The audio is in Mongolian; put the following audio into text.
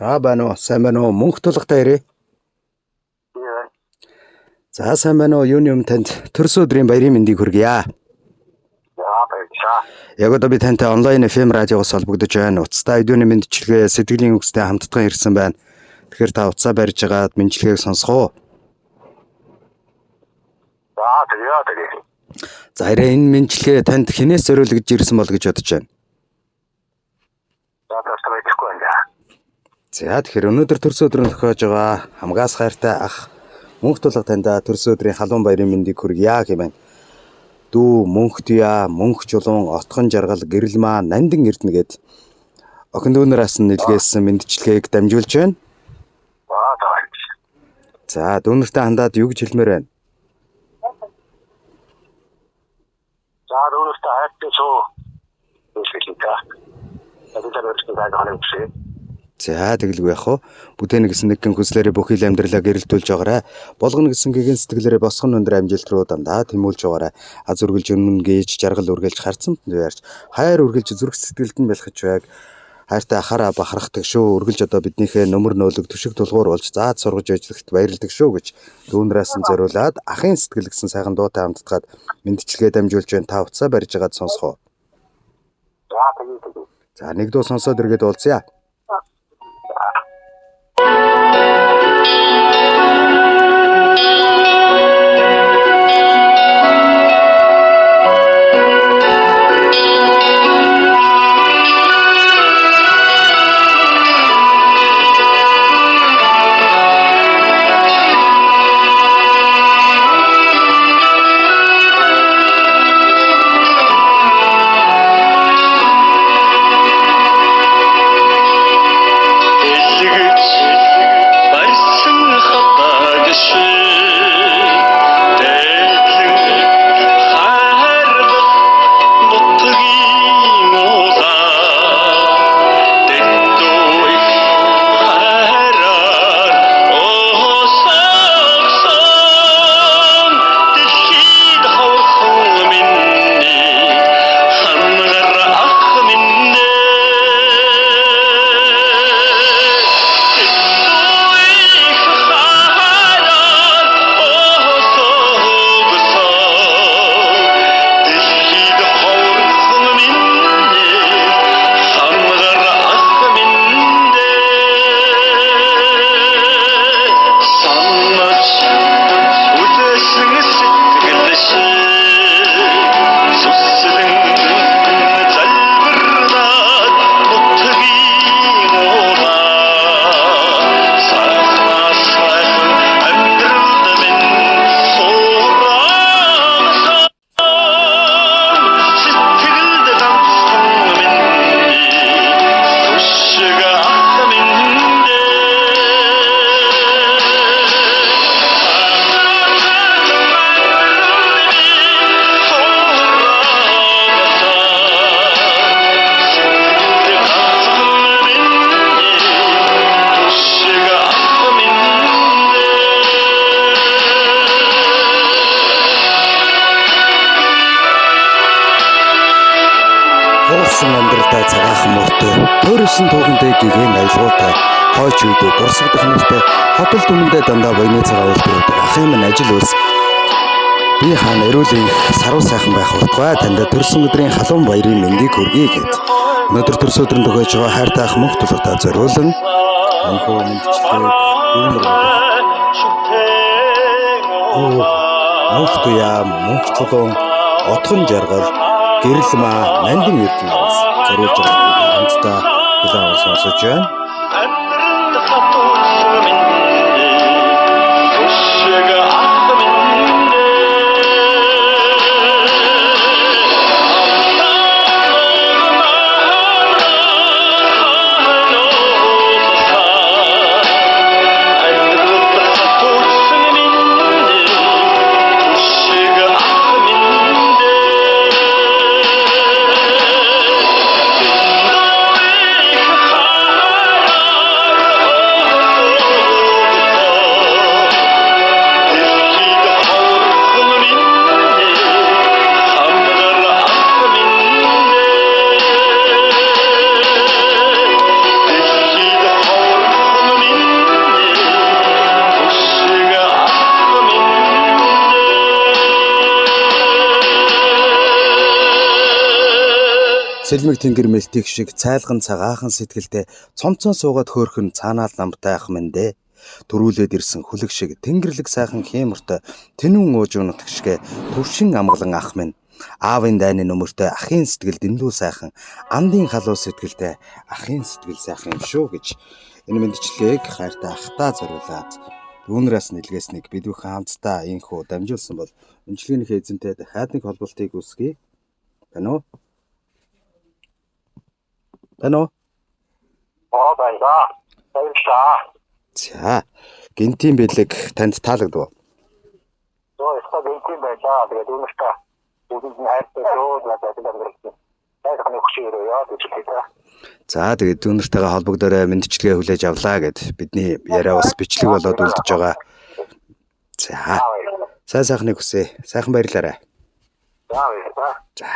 Байна уу? Сайн байна уу? Мөнх тулгатай ирээ. За сайн байна уу? Юуны өмнө танд төрс өдрийн баярын мэндийг хүргье. Яг одоо би тантай онлайн FM радиогоос холбогдож байна. Уцтай өдөөний мэндчилгээ сэтгэлийн үгстэй хамтдаган ирсэн байна. Тэгэхээр та уцаа барьж агаад мэндчилгээг сонсгоо. За ирээ энэ мэндчилгээ танд хинээс зориулж ирсэн бол гэж бодож байна. За тэгэхээр өнөөдөр төрс өдрөнд тохиож байгаа хамгаас хайртай ах мөнх тулга танда төрс өдрийн халуун баярын мэндийг хүргье гэмээр. Дүү мөнх туяа, мөнх чулуун, отхон жаргал, гэрэл маа, нандин эрдэнэ гэд охин дүүнээс нь илгээсэн мэндчилгээг дамжуулж байна. За дүүнэртэй хандаад юу гэж хэлмээр байна? За дүүнэртэй хайртай шүү. За тэгэлгүй яах вэ? Бүтээн гэсэн нэгэн хүслээрээ бүхий л амьдралаа гэрэлтүүлж байгаарай. Болгоно гэсэн гэгэн сэтгэлээрээ босгон өндөр амжилт руу дандаа тэмүүлж байгаарай. Аз үргэлж өмнө гээж жаргал үргэлж харцанд ярьж хайр үргэлж зүрх сэтгэлд нь бэлхэж байг. Хайртай ахаараа бахархдаг шүү. Үргэлж одоо биднийхээ нөмөр нөөлөг төшиг тулгуур болж заад сургаж ажиллахад баярладаг шүү гэж дүүнрээс нь зориулаад ахын сэтгэл гэсэн сайхан дуутай хамтдаад мэндчилгээ дамжуулж байна. Та уцаа барьж агаад сонсгоо. За нэг дуу сонсоод иргэд уулзъя. Амьдралдаа цагаахан мөртөө төрөсөн түүхэндээ гэгэн аялгаутай хойч үедээ дурсагдах нартай хотол түмэндээ дандаа воёны цагаа уйлдаг ахын минь ажил үйлс би хаана эрүүл саруу сайхан байх уртгай танд төрсөн өдрийн халуун баярын мэндийг хүргэе гэд өнөөдөр төрс өдрөнд төгөөж байгаа хайртай ах мөнх тулгатаа зориулан анхоо мэндчилгээг мөнх туяа, мөнх чулуун, отхон жаргал, гэрэл маа, нандин эрдэнээс зориулж байгаа хамтдаа хүлээн сонсож байна. Сэлмэг тэнгэр мэлтих шиг цайлган цагаахан сэтгэлтэй цомцон суугаад хөөрхөн цаанаал намтай ах минь дээ. Төрүүлээд ирсэн хүлэг шиг тэнгэрлэг сайхан хиймортой тэнүүн уужуу нутгшгэ төвшин амгалан ах минь. Аавын дайны нөмөртэй ахын сэтгэл дэндүү сайхан, андын халуун сэтгэлтэй ахын сэтгэл сайхан юм шүү гэж энэ мэдчилгээг хайртай ахтаа зориулаад дүүнраас нэлгээснийг бид бүхэн хамтдаа инхүү дамжуулсан бол өнчлөгийн эзэнтэй дахиад нэг холболтыг үүсгэе. Тань уу? Тань уу? байна. Баярлалаа. За, гинтийн бэлэг танд таалагдав уу? Өстө гинтийн байлаа. Тэгээд өнөөдөр бүгд хайртай шүү надад амьдэрсэн. Сайхан өгшөөрөө яа гэж хэлээ. За, тэгээд дүүнэртэйгээ холбогдорой мэдчилгээ хүлээж авлаа гэд бидний яриа бас бичлэг болоод үлдэж байгаа. За, сайн сайхныг хүсье. Сайхан баярлаарай. За. За.